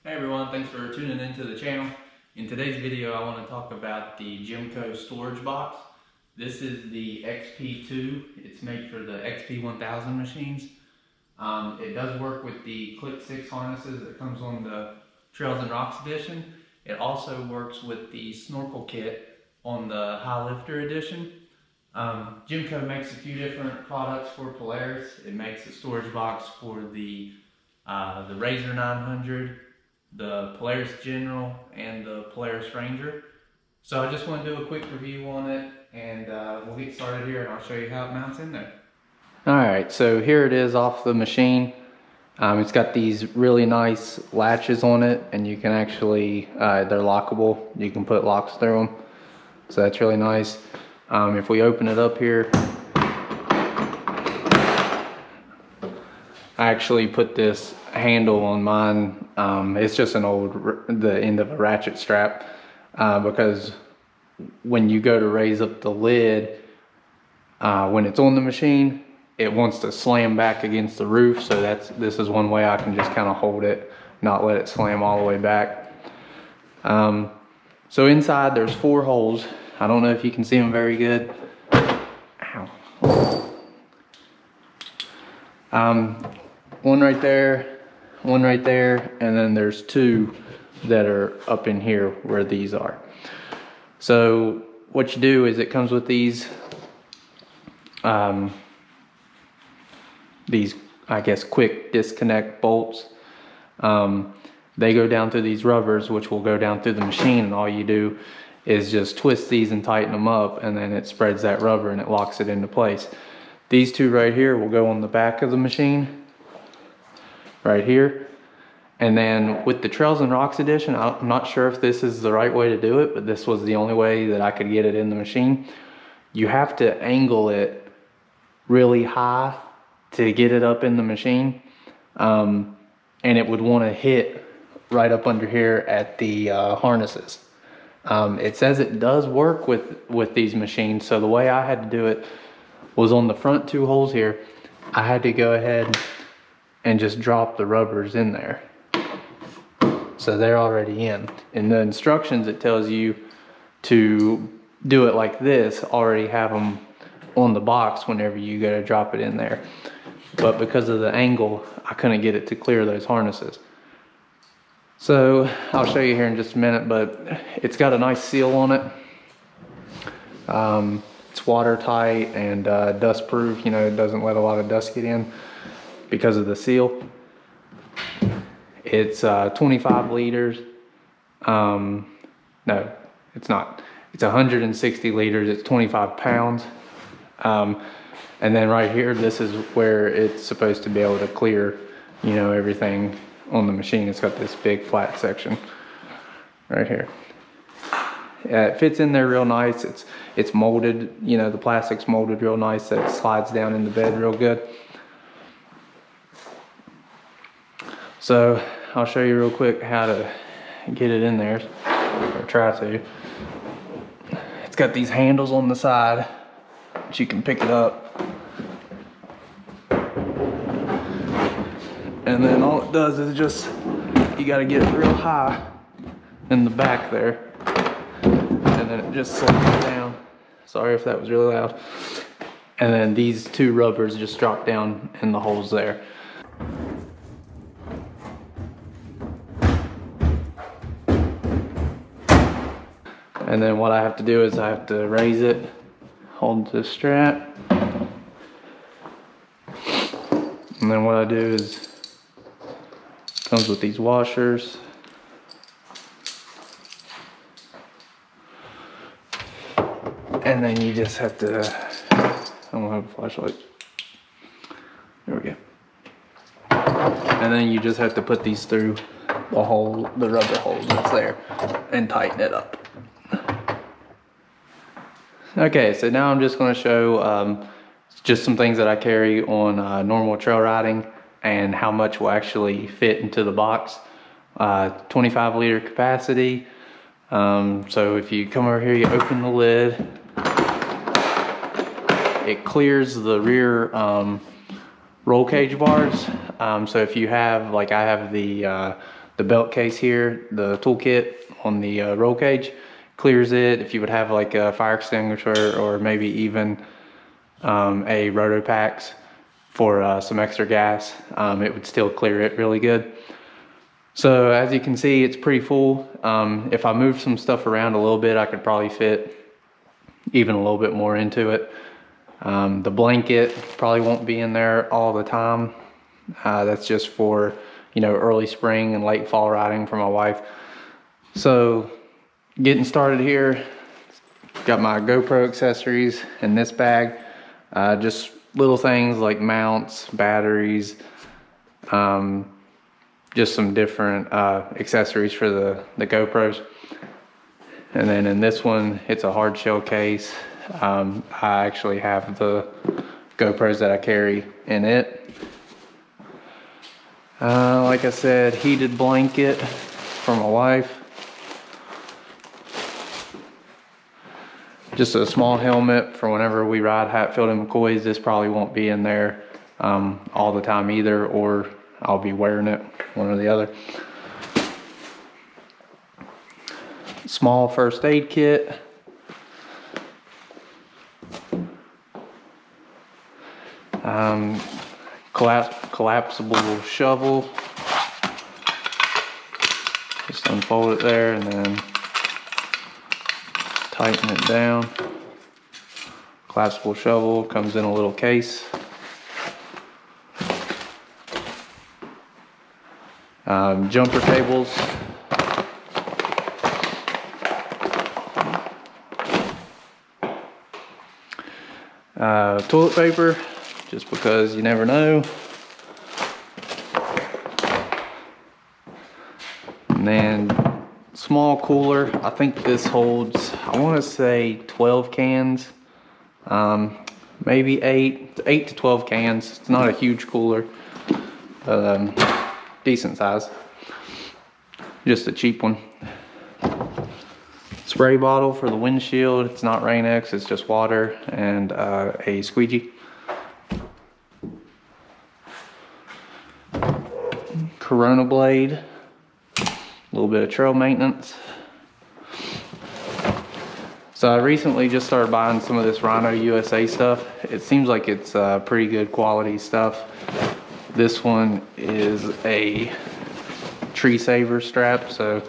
Hey everyone, thanks for tuning into the channel. In today's video I want to talk about the Jimco Storage Box. This is the XP2. It's made for the XP1000 machines. It does work with the Click 6 harnesses that comes on the Trails and Rocks edition. It also works with the Snorkel kit on the High Lifter edition. Jimco makes a few different products for Polaris. It makes a storage box for the RZR 900, the Polaris General, and the Polaris Ranger. So I just want to do a quick review on it, and we'll get started here and I'll show you how it mounts in there. Alright, so here it is off the machine. It's got these really nice latches on it, and you can actually, they're lockable. You can put locks through them, so that's really nice. If we open it up here, I actually put this handle on mine. It's just the end of a ratchet strap, because when you go to raise up the lid, when it's on the machine, it wants to slam back against the roof. So this is one way I can just kind of hold it, not let it slam all the way back. So inside there's 4 holes. I don't know if you can see them very good. Ow. One right there, and then there's 2 that are up in here where these are. So what you do is it comes with these I guess quick disconnect bolts. They go down through these rubbers, which will go down through the machine, and all you do is just twist these and tighten them up, and then it spreads that rubber and it locks it into place. These 2 right here will go on the back of the machine, right here. And then with the Trails and Rocks edition, I'm not sure if this is the right way to do it, but this was the only way that I could get it in the machine. You have to angle it really high to get it up in the machine. And it would want to hit right up under here at the harnesses. It says it does work with these machines. So the way I had to do it was on the front 2 holes here. I had to go ahead and just drop the rubbers in there. So they're already in. In the instructions, it tells you to do it like this, already have them on the box whenever you go to drop it in there. But because of the angle, I couldn't get it to clear those harnesses. So I'll show you here in just a minute, but it's got a nice seal on it. It's watertight and dust proof. You know, it doesn't let a lot of dust get in because of the seal. It's 25 liters. No, it's not. It's 160 liters. It's 25 pounds. And then right here, this is where it's supposed to be able to clear, you know, everything on the machine. It's got this big flat section right here. Yeah, it fits in there real nice. It's molded, you know, the plastic's molded real nice, so it slides down in the bed real good. So I'll show you real quick how to get it in there, or try to. It's got these handles on the side that you can pick it up. And then all it does is just, you gotta get it real high in the back there. And then it just slides down. Sorry if that was really loud. And then these 2 rubbers just drop down in the holes there. And then what I have to do is I have to raise it, hold the strap. And then what I do is, it comes with these washers. And then you just have to, I don't have a flashlight. There we go. And then you just have to put these through the rubber holes that's there, and tighten it up. Okay, so now I'm just going to show just some things that I carry on normal trail riding and how much will actually fit into the box. 25 liter capacity. So if you come over here, you open the lid, it clears the rear roll cage bars. So if you have, like I have the the belt case here, the toolkit on the roll cage, clears it. If you would have like a fire extinguisher or maybe even a roto packs for some extra gas, it would still clear it really good. So as you can see, it's pretty full. If I move some stuff around a little bit, I could probably fit even a little bit more into it. The blanket probably won't be in there all the time. That's just for, you know, early spring and late fall riding for my wife. So getting started here, got my GoPro accessories in this bag. Just little things like mounts, batteries, just some different accessories for the GoPros. And then in this one, it's a hard shell case. I actually have the GoPros that I carry in it. Like I said, heated blanket for my wife. Just a small helmet for whenever we ride Hatfield and McCoys. This probably won't be in there all the time either, or I'll be wearing it, one or the other. Small first aid kit. Collapsible shovel. Just unfold it there and then tighten it down. Collapsible shovel comes in a little case. Jumper cables. Toilet paper, just because you never know. And then small cooler. I think this holds, I want to say 12 cans, maybe 8 to 12 cans. It's not a huge cooler, but decent size. Just a cheap one. Spray bottle for the windshield. It's not Rain-X, it's just water and a squeegee. Corona blade. A little bit of trail maintenance. So I recently just started buying some of this Rhino USA stuff. It seems like it's pretty good quality stuff. This one is a tree saver strap, so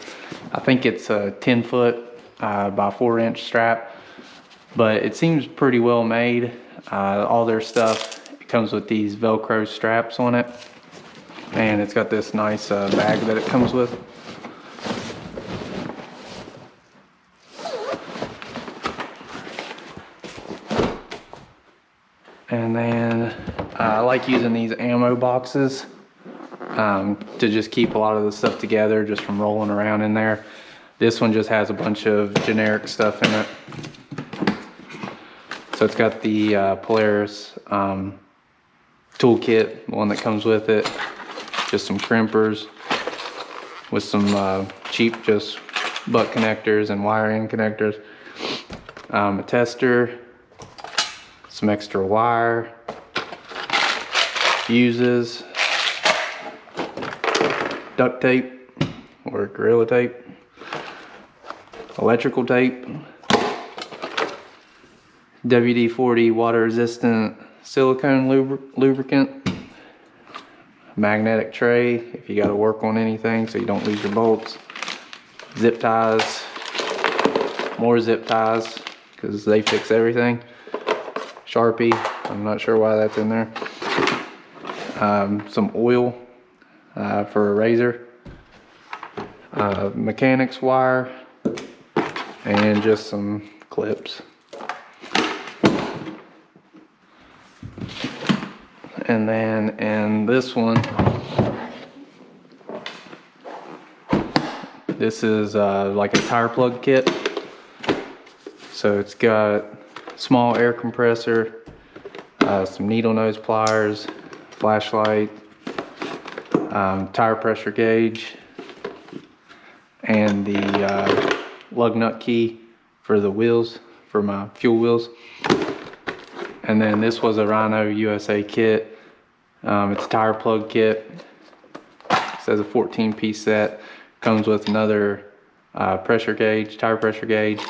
I think it's a 10-foot by 4-inch strap, but it seems pretty well made. All their stuff, it comes with these Velcro straps on it, and it's got this nice bag that it comes with. And then I like using these ammo boxes to just keep a lot of the stuff together just from rolling around in there. This one just has a bunch of generic stuff in it. So it's got the Polaris Toolkit, the one that comes with it. Just some crimpers with some cheap just butt connectors and wire-in connectors. A tester, some extra wire, fuses, duct tape or Gorilla tape, electrical tape, WD-40 water resistant silicone lubricant, magnetic tray if you got to work on anything so you don't lose your bolts, zip ties, more zip ties because they fix everything, Sharpie, I'm not sure why that's in there, some oil for a razor, mechanics wire, and just some clips. And then in this one, this is like a tire plug kit. So it's got small air compressor, some needle nose pliers, flashlight, tire pressure gauge, and the lug nut key for the wheels, for my fuel wheels. And then this was a Rhino USA kit. It's a tire plug kit. says a 14-piece set. Comes with another pressure gauge, tire pressure gauge,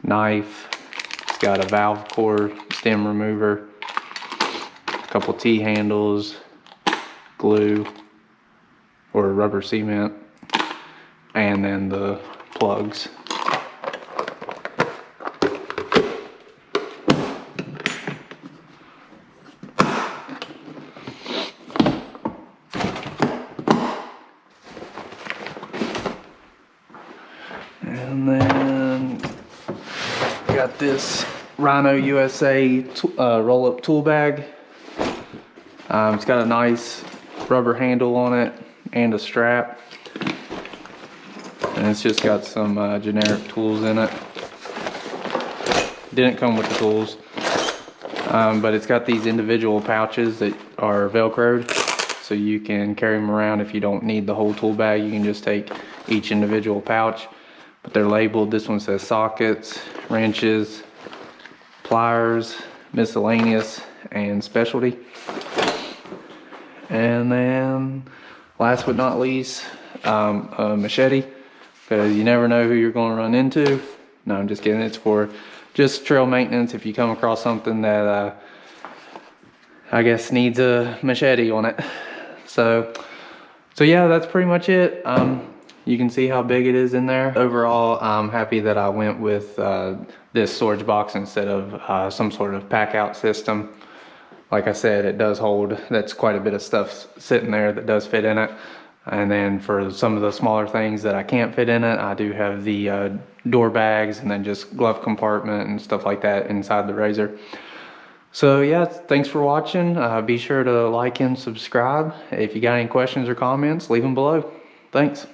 knife. It's got a valve core stem remover, a couple T-handles, glue or rubber cement, and then the plugs. And then got this Rhino USA roll-up tool bag. It's got a nice rubber handle on it and a strap. And it's just got some generic tools in it. Didn't come with the tools, but it's got these individual pouches that are Velcroed, so you can carry them around. If you don't need the whole tool bag, you can just take each individual pouch. But they're labeled. This one says sockets, wrenches, pliers, miscellaneous, and specialty. And then last but not least, a machete, because you never know who you're going to run into. No, I'm just kidding. It's for just trail maintenance if you come across something that I guess needs a machete on it. So yeah, that's pretty much it. You can see how big it is in there. Overall, I'm happy that I went with this storage box instead of some sort of pack out system. Like I said, it does hold, that's quite a bit of stuff sitting there that does fit in it. And then for some of the smaller things that I can't fit in it, I do have the door bags and then just glove compartment and stuff like that inside the RZR. So yeah, thanks for watching. Be sure to like and subscribe. If you got any questions or comments, leave them below. Thanks.